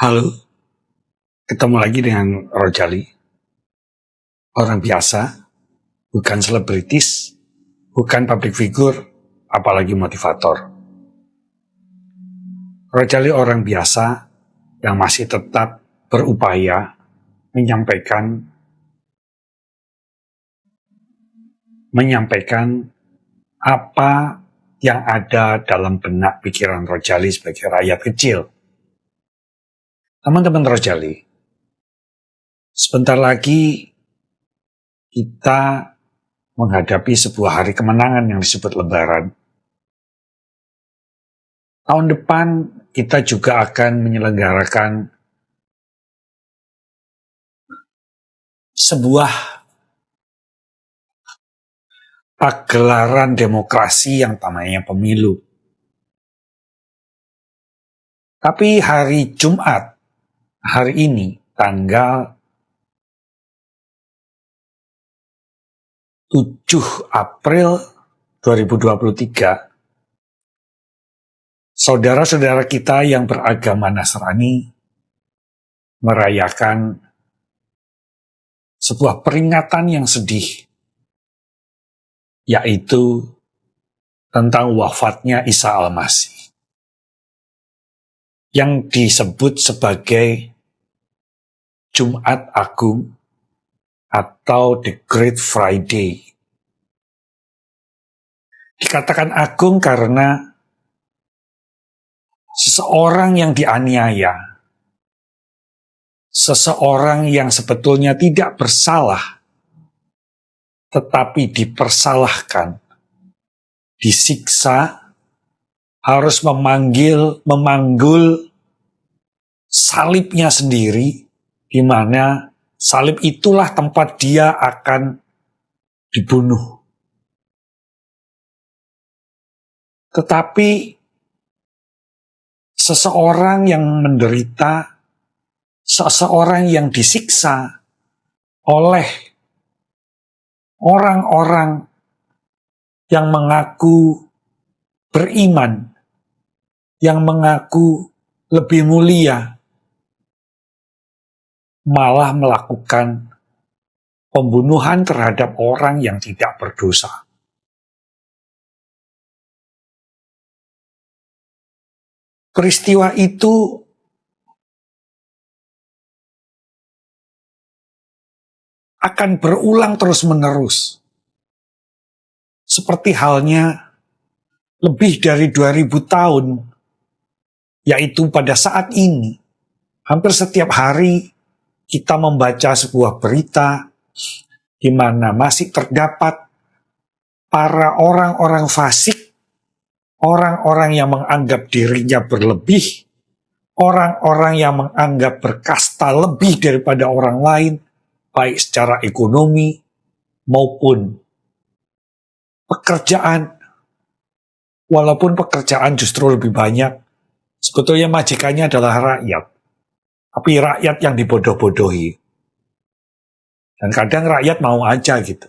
Halo, ketemu lagi dengan Rojali. Orang biasa, bukan selebritis, bukan public figure, apalagi motivator. Rojali orang biasa yang masih tetap berupaya menyampaikan apa yang ada dalam benak pikiran Rojali sebagai rakyat kecil. Teman-teman Rojali, sebentar lagi kita menghadapi sebuah hari kemenangan yang disebut Lebaran. Tahun depan kita juga akan menyelenggarakan sebuah pagelaran demokrasi yang namanya pemilu. Tapi hari Jumat, hari ini, tanggal 7 April 2023, saudara-saudara kita yang beragama Nasrani merayakan sebuah peringatan yang sedih, yaitu tentang wafatnya Isa Al-Masih, yang disebut sebagai Jumat Agung atau The Great Friday. Dikatakan agung karena seseorang yang dianiaya, seseorang yang sebetulnya tidak bersalah, tetapi dipersalahkan, disiksa, harus memanggul salibnya sendiri, di mana salib itulah tempat dia akan dibunuh. Tetapi seseorang yang menderita, seseorang yang disiksa oleh orang-orang yang mengaku beriman, yang mengaku lebih mulia, malah melakukan pembunuhan terhadap orang yang tidak berdosa. Peristiwa itu akan berulang terus-menerus. Seperti halnya lebih dari 2000 tahun, yaitu pada saat ini, hampir setiap hari kita membaca sebuah berita di mana masih terdapat para orang-orang fasik, orang-orang yang menganggap dirinya berlebih, orang-orang yang menganggap berkasta lebih daripada orang lain, baik secara ekonomi maupun pekerjaan. Walaupun pekerjaan justru lebih banyak, sebetulnya majikannya adalah rakyat. Tapi rakyat yang dibodoh-bodohi. Dan kadang rakyat mau aja gitu.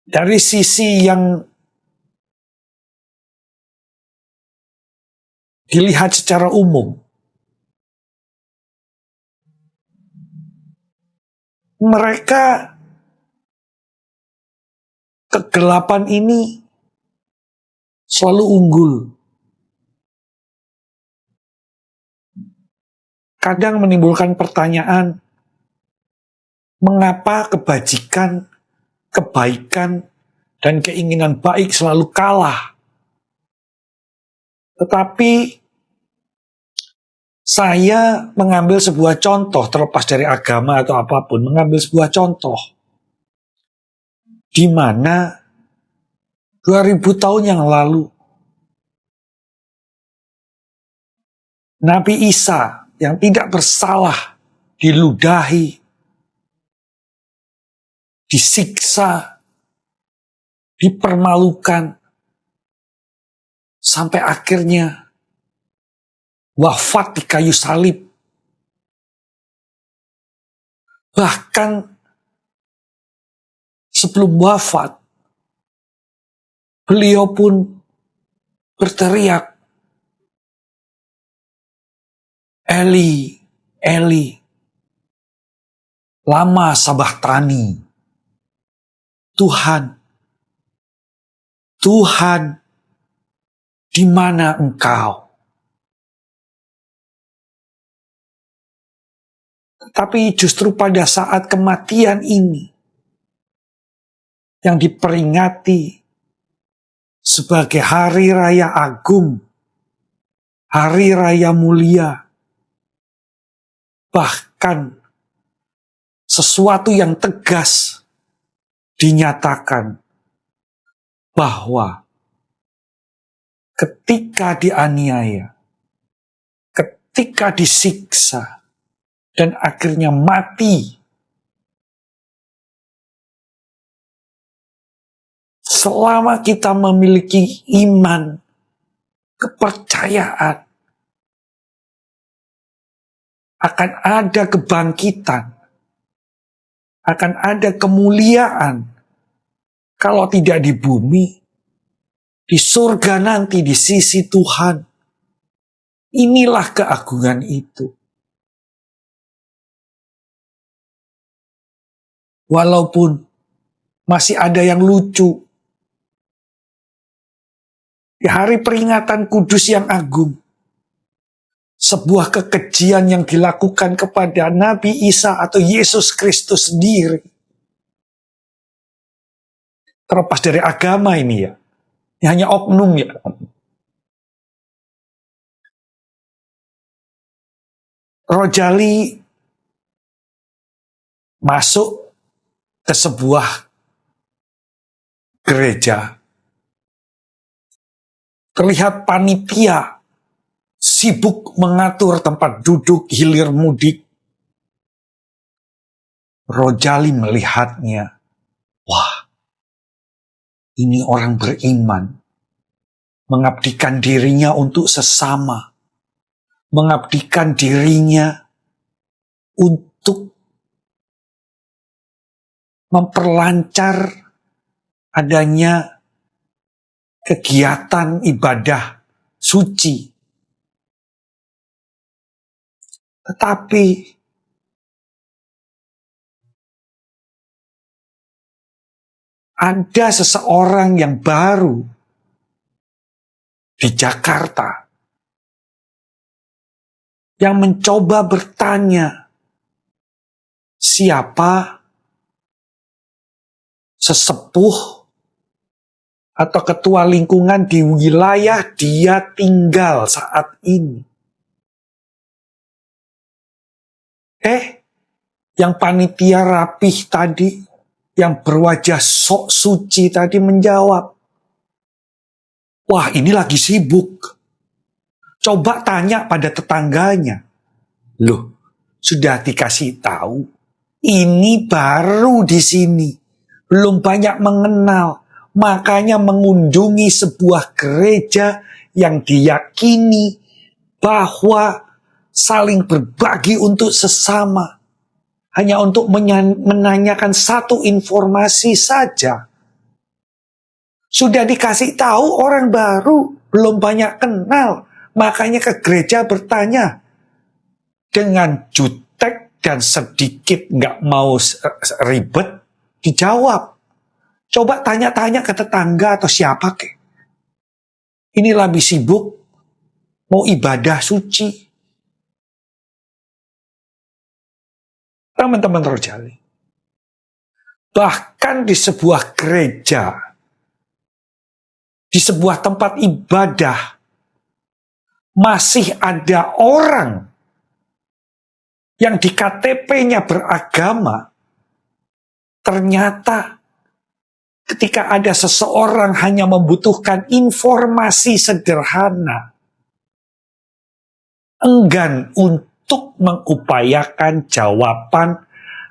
Dari sisi yang dilihat secara umum, mereka kegelapan ini selalu unggul. Kadang menimbulkan pertanyaan, mengapa kebajikan, kebaikan, dan keinginan baik selalu kalah? Tetapi saya mengambil sebuah contoh, terlepas dari agama atau apapun, mengambil sebuah contoh di mana 2000 tahun yang lalu Nabi Isa yang tidak bersalah diludahi, disiksa, dipermalukan, sampai akhirnya wafat di kayu salib. Bahkan sebelum wafat, beliau pun berteriak, Eli, Eli, lama sabachthani. Tuhan, Tuhan, di mana Engkau? Tapi justru pada saat kematian ini, yang diperingati sebagai hari raya agung, hari raya mulia, bahkan sesuatu yang tegas dinyatakan bahwa ketika dianiaya, ketika disiksa, dan akhirnya mati, selama kita memiliki iman, kepercayaan, akan ada kebangkitan, akan ada kemuliaan, kalau tidak di bumi, di surga nanti di sisi Tuhan. Inilah keagungan itu. Walaupun masih ada yang lucu, di hari peringatan kudus yang agung, sebuah kekejian yang dilakukan kepada Nabi Isa atau Yesus Kristus sendiri. Terlepas dari agama ini ya, ini hanya oknum ya. Rojali masuk ke sebuah gereja. Terlihat panitia sibuk mengatur tempat duduk hilir mudik. Rojali melihatnya. Wah, ini orang beriman. Mengabdikan dirinya untuk sesama. Mengabdikan dirinya untuk memperlancar adanya kegiatan ibadah suci. Tetapi ada seseorang yang baru di Jakarta yang mencoba bertanya, siapa sesepuh atau ketua lingkungan di wilayah dia tinggal saat ini. Yang panitia rapih tadi, yang berwajah sok suci tadi menjawab, wah ini lagi sibuk. Coba tanya pada tetangganya. Loh, sudah dikasih tahu. Ini baru di sini. Belum banyak mengenal. Makanya mengunjungi sebuah gereja yang diyakini bahwa saling berbagi untuk sesama. Hanya untuk menanyakan satu informasi saja. Sudah dikasih tahu orang baru, belum banyak kenal. Makanya ke gereja bertanya. Dengan jutek dan sedikit nggak mau ribet, dijawab. Coba tanya-tanya ke tetangga atau siapa kek. Ini lebih sibuk, mau ibadah suci. Teman-teman Rojali. Bahkan di sebuah gereja, di sebuah tempat ibadah, masih ada orang yang di KTP-nya beragama, ternyata ketika ada seseorang hanya membutuhkan informasi sederhana, enggan untuk mengupayakan jawaban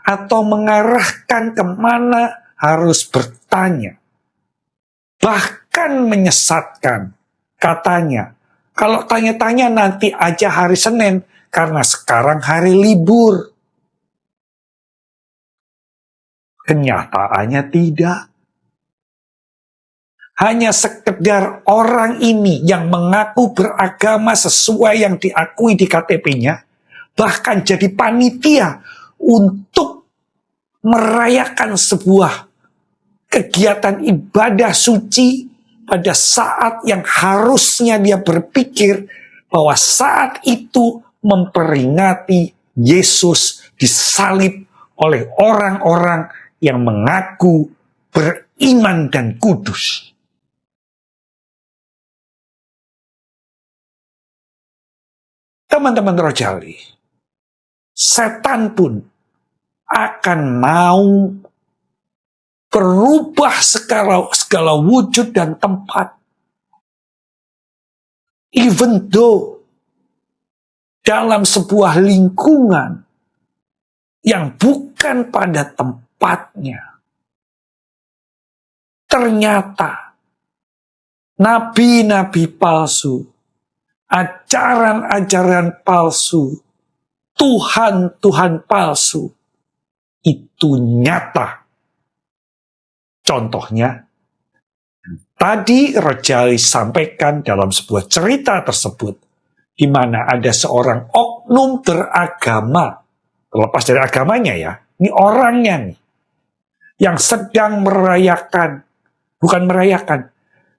atau mengarahkan kemana harus bertanya. Bahkan menyesatkan, katanya, kalau tanya-tanya nanti aja hari Senin, karena sekarang hari libur. Kenyataannya tidak. hanya sekedar orang ini yang mengaku beragama sesuai yang diakui di KTP-nya, bahkan jadi panitia untuk merayakan sebuah kegiatan ibadah suci pada saat yang harusnya dia berpikir bahwa saat itu memperingati Yesus disalib oleh orang-orang yang mengaku beriman dan kudus. Teman-teman rojali, setan pun akan mau berubah segala wujud dan tempat. Even though dalam sebuah lingkungan yang bukan pada tempatnya. Ternyata nabi-nabi palsu, ajaran-ajaran palsu, Tuhan-Tuhan palsu, itu nyata. Contohnya, tadi Rojali sampaikan dalam sebuah cerita tersebut, di mana ada seorang oknum beragama, terlepas dari agamanya ya, ini orangnya nih, yang sedang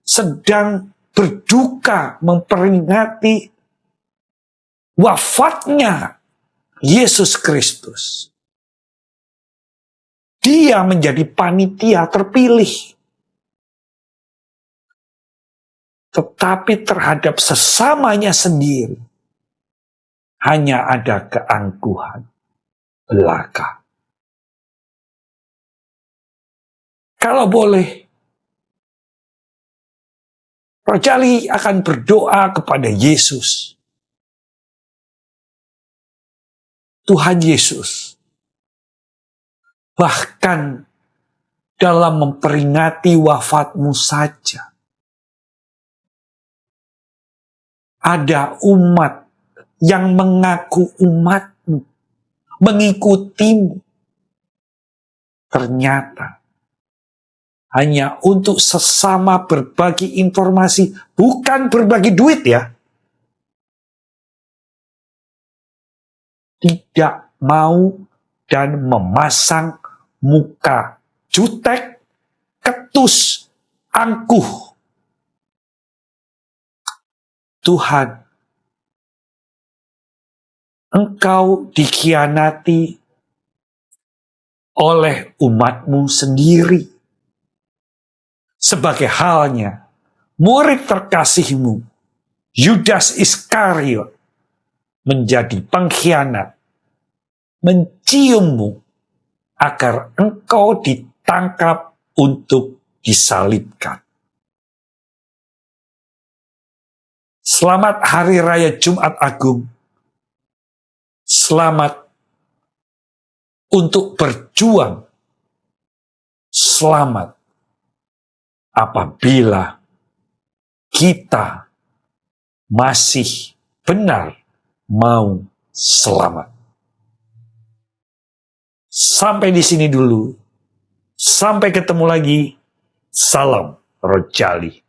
sedang berduka memperingati wafatnya Yesus Kristus. Dia menjadi panitia terpilih. Tetapi terhadap sesamanya sendiri, hanya ada keangkuhan belaka. Kalau boleh, Rojali akan berdoa kepada Yesus. Tuhan Yesus, bahkan dalam memperingati wafatmu saja, ada umat yang mengaku umatmu, mengikutimu. Ternyata hanya untuk sesama berbagi informasi, bukan berbagi duit ya. Tidak mau dan memasang muka jutek, ketus, angkuh. Tuhan, Engkau dikhianati oleh umatmu sendiri. Sebagai halnya murid terkasihmu, Yudas Iskariot, menjadi pengkhianat, menciummu agar engkau ditangkap untuk disalibkan. Selamat Hari Raya Jumat Agung. Selamat untuk berjuang. Selamat apabila kita masih benar mau selamat. Sampai di sini dulu. Sampai ketemu lagi. Salam Rojali.